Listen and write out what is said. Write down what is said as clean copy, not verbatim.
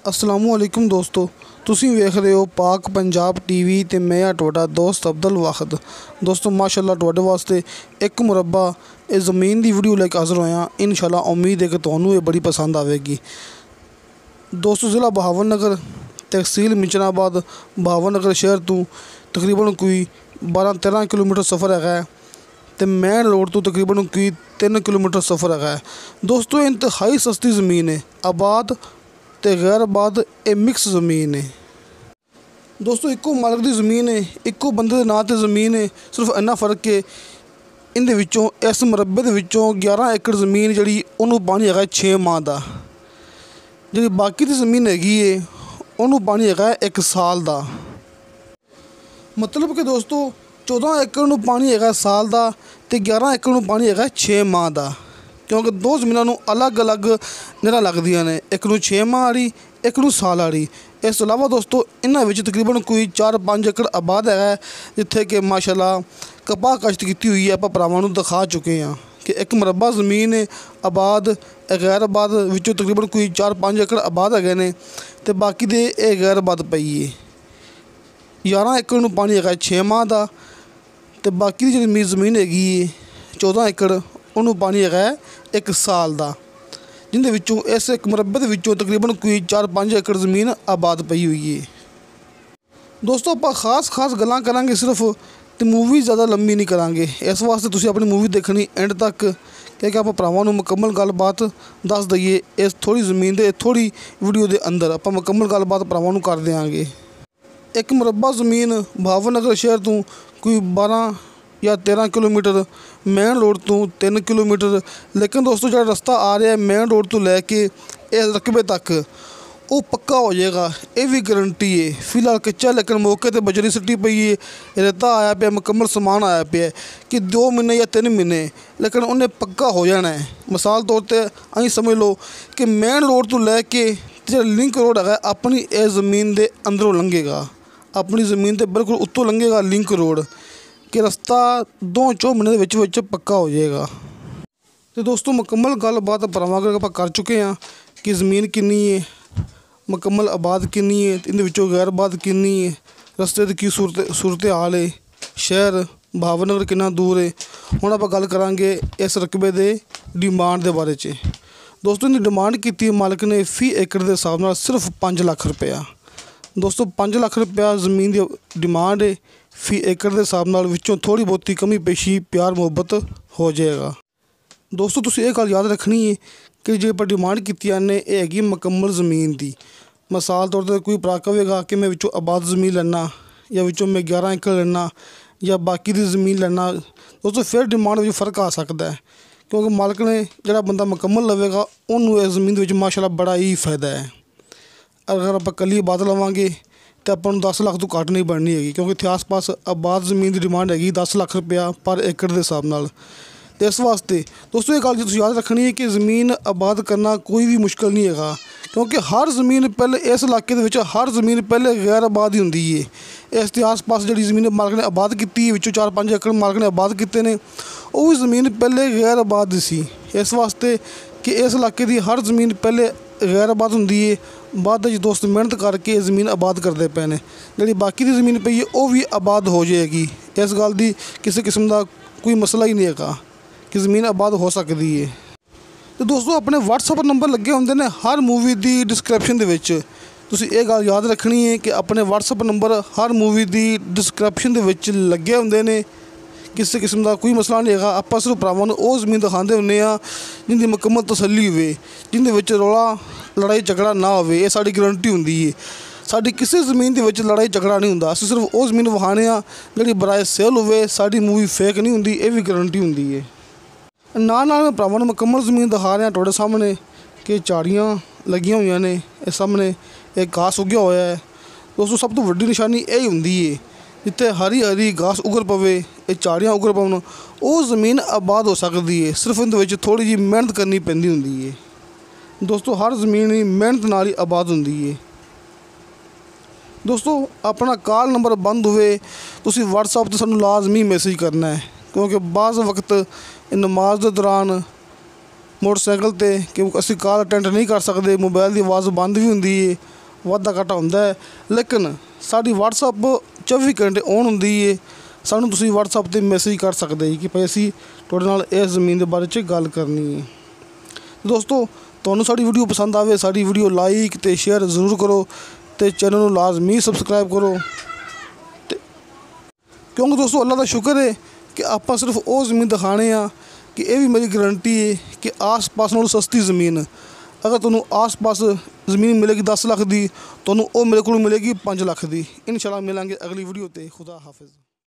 असलामुअलैकुम दोस्तों, तुसीं वेख रहे हो पाक पंजाब टीवी ते मैं हाँ तुहाडा दोस्त अब्दुल वाहिद। दोस्तों माशाअल्लाह तुहाडे वास्ते एक मुरब्बा इस ज़मीन की वीडियो लेके हाज़र होया। इंशाअल्लाह उम्मीद है कि तुहानू ये बड़ी पसंद आएगी। दोस्तों ज़िला बहावलनगर, तहसील मिंचनाबाद, बहावलनगर शहर तो तकरीबन कोई 12-13 किलोमीटर सफ़र है तो मेन रोड तो तकरीबन कोई 3 किलोमीटर सफ़र है। दोस्तों इंतहाई सस्ती ज़मीन है, आबाद ते गैर आबाद ये मिक्स ज़मीन है। दोस्तों इक्को मालक की ज़मीन है, इक्को बंदे के नाँ ते ज़मीन है। सिर्फ इन्ना फर्क है इहदे विचों इस मुरब्बे दे विचों 11 एकड़ ज़मीन जिहड़ी उहनूं पानी है 6 माह का, जिहड़ी बाकी दी ज़मीन हैगी है उहनूं पानी है 1 साल का। मतलब कि दोस्तों 14 एकड़ नूं पानी है साल का ते 11 एकड़ नूं पानी है 6 माह का, क्योंकि दो ज़मीनों अलग अलग नहरां लगदियां ने, एक नूं 6 माह वाली, एक नूं साल वाली। इस तो इलावा दोस्तों इन्हां विच तकरीबन कोई 4-5 एकड़ आबाद है, जिथे कि माशाअल्लाह कपाह काश्त की हुई है। आपां भरावां नूं दिखा चुके हैं कि एक मुरब्बा ज़मीन है आबाद गैर आबाद विचों तकरीबन कोई 4-5 एकड़ आबाद है ने, ते बाकी दे ये गैर आबाद पई है। 11 एकड़ नूं पानी है 6 माह का, ते बाकी दी जिहड़ी ज़मीन हैगी 14 एकड़ उन्होंने पानी है 1 साल का, जिंदे विचों इस एक मुरब्बे दे विचों तकरीबन कोई 4-5 एकड़ ज़मीन आबाद पई हुई है। दोस्तों आप खास गल्लां करांगे सिर्फ, तो मूवी ज़्यादा लंबी नहीं करांगे। इस वास्ते तुसीं अपनी मूवी देखनी एंड तक, क्योंकि आप भरावां नूं मुकम्मल गलबात दस दईए। इस थोड़ी ज़मीन दे थोड़ी वीडियो के अंदर आप मुकम्मल गलबात भरावां नूं कर देंगे। एक मुरब्बा ज़मीन बहावलनगर शहर तो कोई 12 या 13 किलोमीटर, मेन रोड तो 3 किलोमीटर। लेकिन दोस्तों जो रास्ता आ रहा है मेन रोड तो लैके इस रकबे तक वो पक्का हो जाएगा, ये भी गारंटी है। फिलहाल कच्चा लेकिन मौके पर बजरी सिटी पई है, रेता आया पे, मुकम्मल समान आया पे कि 2 महीने या 3 महीने, लेकिन उन्हें पक्का हो जाना है। मिसाल तौर पर अं समझ लो कि मेन रोड तो लैके जो लिंक रोड है अपनी इस ज़मीन के अंदरों लंघेगा, अपनी ज़मीन के बिल्कुल उत्तों लंघेगा लिंक रोड, कि रास्ता 2-4 महीने विच विच पक्का हो जाएगा। तो दोस्तों मुकम्मल गलबात भरावां आप कर चुके हैं कि ज़मीन कितनी है, मुकम्मल आबाद कितनी है, इहदे विचों गैर आबाद कितनी है, रस्ते की सूरत हाल है, शहर बहावलनगर कितना दूर है। हुण आपां गल करांगे इस रकबे दे डिमांड के बारे च। दोस्तों इहदी डिमांड की मालिक ने फी एकड़ के हिसाब नाल सिर्फ 5 लाख रुपया। दोस्तों 5 लाख रुपया ज़मीन की डिमांड है, फी एकड़ के हिसाब नाल विचों थोड़ी बहुती कमी पेशी प्यार मुहब्बत हो जाएगा। दोस्तों तुसीं ये गल याद रखनी है कि जो आप डिमांड की ने यह हैगी मुकम्मल ज़मीन की। मिसाल तौर पर कोई भरा कहेगा कि मैं विचों आबाद ज़मीन लैना, या विचों मैं 11 एकड़ लैना, या बाकी की ज़मीन लैना। दोस्तों फिर डिमांड में फ़र्क आ सकता है, क्योंकि मालिक ने जोड़ा बंदा मुकम्मल लवेगा उन्होंने इस ज़मीन में माशाअल्लाह बड़ा ही फ़ायदा है। अगर आप कली आबाद लवांगे तो अपन 10 लाख तो घट नहीं बननी हैगी, क्योंकि इत्थे आस पास आबाद ज़मीन की डिमांड हैगी 10 लाख रुपया पर एकड़ के हिसाब नाल। तो इस वास्ते दोस्तों ये गल तुसीं याद रखनी है कि ज़मीन आबाद करना कोई भी मुश्किल नहीं है, क्योंकि हर ज़मीन पहले इस इलाके दे विच हर ज़मीन पहले गैर आबाद ही होंदी है। इस आस पास जी ज़मीन मालिक ने आबाद की, 4-5 एकड़ मालिक ने आबाद किए हैं, वो भी ज़मीन पहले गैर आबाद सी। इस वास्ते कि इस इलाके की हर ज़मीन पहले गैर आबाद होंदी है, बाद दोस्त मेहनत करके ज़मीन आबाद करते पे ने, जी बाकी की ज़मीन पई है वो भी आबाद हो जाएगी। इस गल की किसी किस्म का कोई मसला ही नहीं है कि ज़मीन आबाद हो सकती है। तो दोस्तों अपने WhatsApp नंबर लगे होंगे ने हर मूवी की डिस्क्रिप्शन दे विच। तुसीं ये गल याद रखनी है कि अपने WhatsApp नंबर हर मूवी की डिस्क्रिप्शन दे विच लगे होंगे ने, किसी किस्म का कोई मसला नहीं है। आप सिर्फ भरावां नूं वो ज़मीन दिखाते होंगे जिंदी मुकम्मल तसल्ली होवे, जिंदे विच रौला लड़ाई झगड़ा ना होवे, ये साडी गारंटी होंदी है। साडी किसी ज़मीन दे विच लड़ाई झगड़ा नहीं हुंदा, असीं सिर्फ वो ज़मीन विखाने आ जिहड़ी बराए सेल होवे, साडी मूवी फेक नहीं हुंदी, ये भी गारंटी होंदी है। नाल मैं भरावां नूं मुकम्मल ज़मीन दिखा रहा तुहाडे सामने कि झाड़ियाँ लगियां होईयां ने, इस सामने एक घास उग्या होया है। दोस्तों सब तो वड्डी निशानी यही होंदी है, जिथे हरी हरी घास उगर पवे, ये झाड़ियाँ उगर पवन, वो ज़मीन आबाद हो सकती है। सिर्फ इहदे विच थोड़ी जी मेहनत करनी पैंदी हुंदी है। दोस्तों हर ज़मीन ही मेहनत नाल ही आबाद होंदी है। दोस्तों अपना कॉल नंबर बंद हुए तुसीं WhatsApp ते सानूं लाजमी मैसेज करना है, क्योंकि बाज़ वक्त नमाज के दौरान ਮੋਟਰਸਾਈਕਲ 'ਤੇ ਕਿ ਅਸੀਂ ਕਾਲ ਅਟੈਂਡ ਨਹੀਂ ਕਰ ਸਕਦੇ, ਮੋਬਾਈਲ ਦੀ ਆਵਾਜ਼ ਬੰਦ ਵੀ ਹੁੰਦੀ ਹੈ, ਵਾਧਾ ਘਾਟਾ ਹੁੰਦਾ ਹੈ। ਲੇਕਿਨ ਸਾਡੀ WhatsApp 24 ਘੰਟੇ ਔਨ ਹੁੰਦੀ ਹੈ। ਸਾਨੂੰ ਤੁਸੀਂ WhatsApp 'ਤੇ ਮੈਸੇਜ ਕਰ ਸਕਦੇ ਜੀ ਕਿ ਭਾਈ ਅਸੀਂ ਤੁਹਾਡੇ ਨਾਲ ਇਸ ਜ਼ਮੀਨ ਦੇ ਬਾਰੇ 'ਚ ਗੱਲ ਕਰਨੀ ਹੈ। ਦੋਸਤੋ, ਤੁਹਾਨੂੰ ਸਾਡੀ ਵੀਡੀਓ ਪਸੰਦ ਆਵੇ, ਸਾਡੀ ਵੀਡੀਓ ਲਾਈਕ ਅਤੇ ਸ਼ੇਅਰ ਜ਼ਰੂਰ ਕਰੋ ਅਤੇ ਚੈਨਲ ਨੂੰ ਲਾਜ਼ਮੀ ਸਬਸਕ੍ਰਾਈਬ ਕਰੋ। ਅਤੇ ਕਿਉਂਕਿ ਦੋਸਤੋ ਅੱਲਾ ਦਾ ਸ਼ੁਕਰ ਹੈ ਕਿ ਆਪਾਂ ਸਿਰਫ ਉਹ ਜ਼ਮੀਨ ਦਿਖਾਣੇ ਆ ਕਿ ਇਹ ਵੀ ਮੇਰੀ ਗਰੰਟੀ ਹੈ ਕਿ ਆਸ-ਪਾਸ ਨਾਲੋਂ ਸਸਤੀ ਜ਼ਮੀਨ, ਅਗਰ ਤੁਹਾਨੂੰ ਆਸ-ਪਾਸ ਜ਼ਮੀਨ ਮਿਲੇਗੀ 10 ਲੱਖ ਦੀ, ਤੁਹਾਨੂੰ ਉਹ ਮੇਰੇ ਕੋਲ ਮਿਲੇਗੀ 5 ਲੱਖ ਦੀ। ਇਨਸ਼ਾਅੱਲਾ ਮਿਲਾਂਗੇ ਅਗਲੀ ਵੀਡੀਓ 'ਤੇ। ਖੁਦਾ ਹਾਫਿਜ਼।